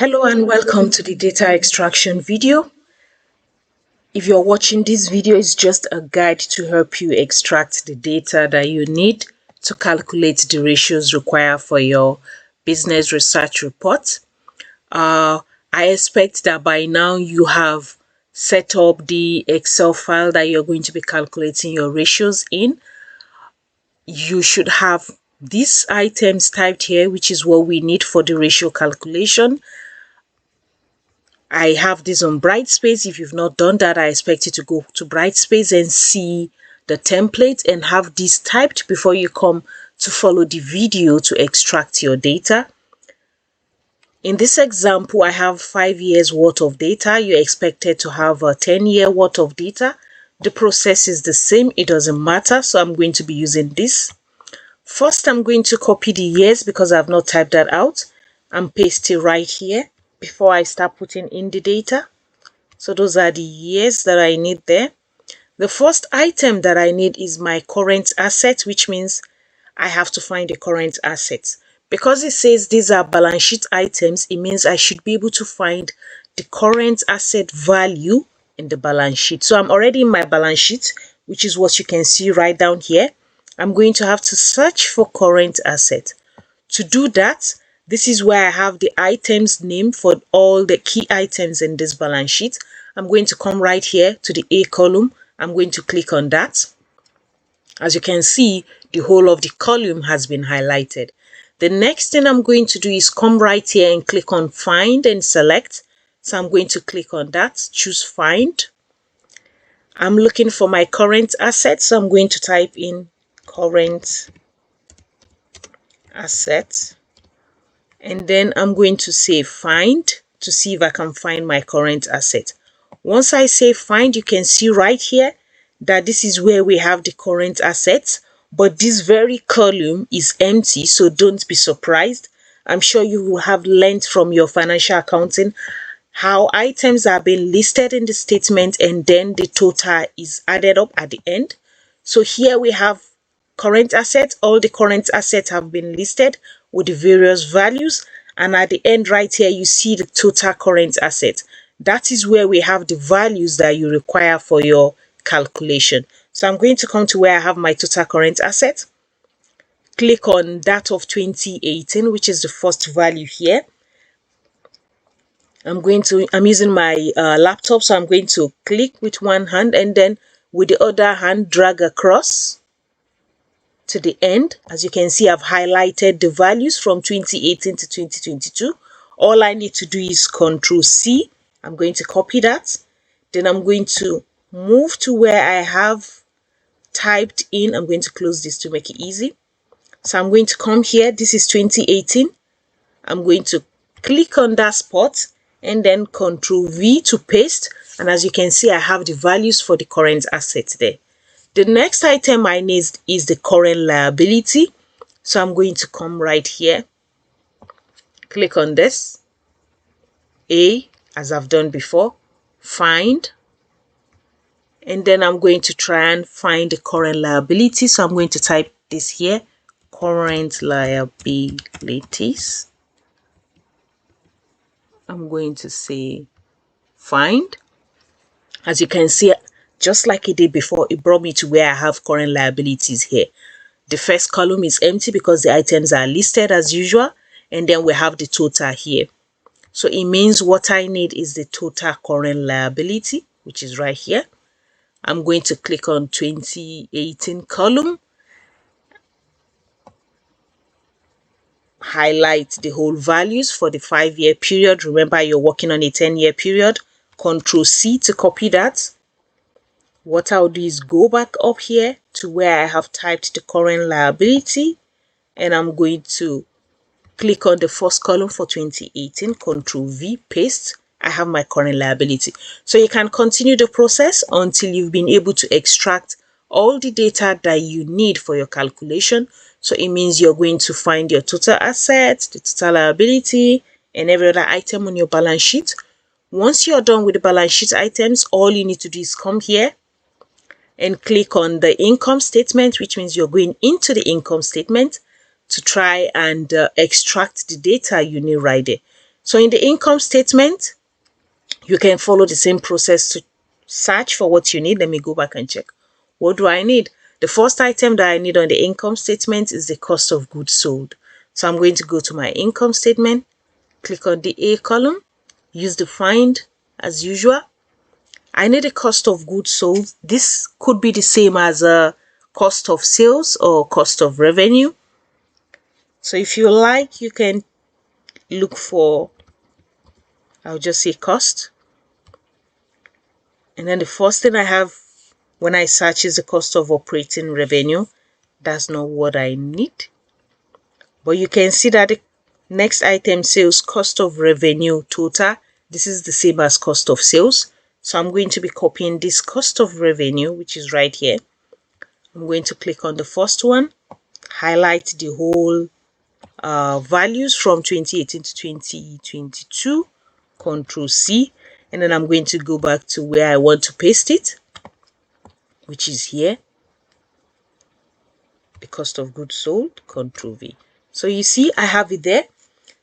Hello and welcome to the data extraction video. If you're watching this video, it's just a guide to help you extract the data that you need to calculate the ratios required for your business research report. I expect that by now you have set up the Excel file that you're going to be calculating your ratios in. You should have these items typed here, which is what we need for the ratio calculation. I have this on Brightspace. If you've not done that, I expect you to go to Brightspace and see the template and have this typed before you come to follow the video to extract your data. In this example, I have 5 years worth of data. You're expected to have a 10-year worth of data. The process is the same. It doesn't matter. So I'm going to be using this. First, I'm going to copy the years because I've not typed that out and paste it right here before I start putting in the data. So those are the years that I need there. The first item that I need is my current asset, which means I have to find the current assets. Because it says these are balance sheet items, it means I should be able to find the current asset value in the balance sheet. So I'm already in my balance sheet, which is what you can see right down here. I'm going to have to search for current asset. To do that, this is where I have the items name for all the key items in this balance sheet. I'm going to come right here to the A column. I'm going to click on that. As you can see, the whole of the column has been highlighted. The next thing I'm going to do is come right here and click on Find and select. So I'm going to click on that, choose Find. I'm looking for my current asset, so I'm going to type in current asset. And then I'm going to say Find to see if I can find my current asset. Once I say Find, you can see right here that this is where we have the current assets, but this very column is empty, so don't be surprised. I'm sure you will have learned from your financial accounting how items are being listed in the statement and then the total is added up at the end. So here we have current assets. All the current assets have been listed with the various values, and at the end right here you see the total current asset. That is where we have the values that you require for your calculation. So I'm going to come to where I have my total current asset, click on that of 2018, which is the first value here. I'm using my laptop, so I'm going to click with one hand and then with the other hand drag across to the end. As you can see, I've highlighted the values from 2018 to 2022. All I need to do is Control C. I'm going to copy that. Then I'm going to move to where I have typed in. I'm going to close this to make it easy. So I'm going to come here. This is 2018. I'm going to click on that spot and then Control V to paste. And as you can see, I have the values for the current asset there. The next item I need is the current liability. So I'm going to come right here, click on this, A, as I've done before, Find, and then I'm going to try and find the current liability. So I'm going to type this here, current liabilities. I'm going to say Find. As you can see, just like it did before, it brought me to where I have current liabilities here. The first column is empty because the items are listed as usual, and then we have the total here. So it means what I need is the total current liability, which is right here. I'm going to click on 2018 column, highlight the whole values for the 5-year period. Remember, you're working on a 10-year period. Control C to copy that. What I'll do is go back up here to where I have typed the current liability, and I'm going to click on the first column for 2018, Control V, paste. I have my current liability. So you can continue the process until you've been able to extract all the data that you need for your calculation. So it means you're going to find your total assets, the total liability, and every other item on your balance sheet. Once you're done with the balance sheet items, all you need to do is come here and click on the income statement, which means you're going into the income statement to try and extract the data you need right there. So in the income statement, you can follow the same process to search for what you need. Let me go back and check. What do I need? The first item that I need on the income statement is the cost of goods sold. So I'm going to go to my income statement, click on the A column, use the find as usual. I need a cost of goods sold. This could be the same as a cost of sales or cost of revenue. So if you like, you can look for, I'll just say cost. And then the first thing I have when I search is the cost of operating revenue. That's not what I need. But you can see that the next item says cost of revenue total. This is the same as cost of sales. So I'm going to be copying this cost of revenue, which is right here. I'm going to click on the first one, highlight the whole values from 2018 to 2022, Control C, and then I'm going to go back to where I want to paste it, which is here, the cost of goods sold, Control V. So you see I have it there.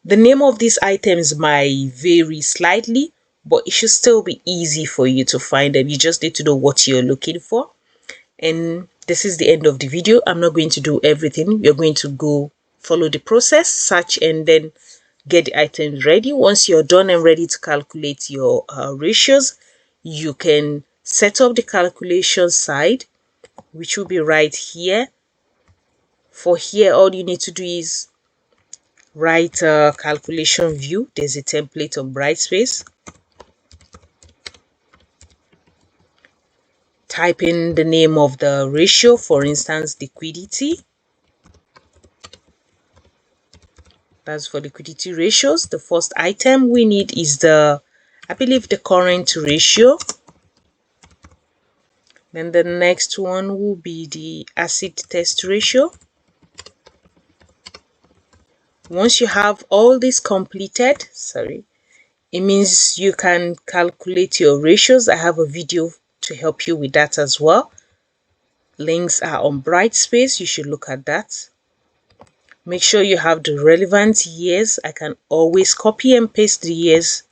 The name of these items might vary slightly, but it should still be easy for you to find them. You just need to know what you're looking for. And this is the end of the video. I'm not going to do everything. You're going to go follow the process, search, and then get the items ready. Once you're done and ready to calculate your ratios, you can set up the calculation side, which will be right here. For here, all you need to do is write a calculation view. There's a template on Brightspace. Type in the name of the ratio, for instance, liquidity. That's for liquidity ratios. The first item we need is the, I believe, the current ratio. Then the next one will be the acid test ratio. Once you have all this completed, it means you can calculate your ratios. I have a video to help you with that as well. Links are on Brightspace. You should look at that. Make sure you have the relevant years. I can always copy and paste the years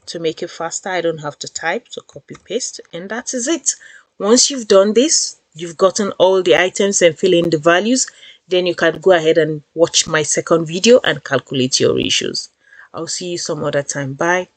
to make it faster. I don't have to type, so copy paste, and that is it. Once you've done this, you've gotten all the items and fill in the values, then you can go ahead and watch my second video and calculate your ratios. I'll see you some other time. Bye.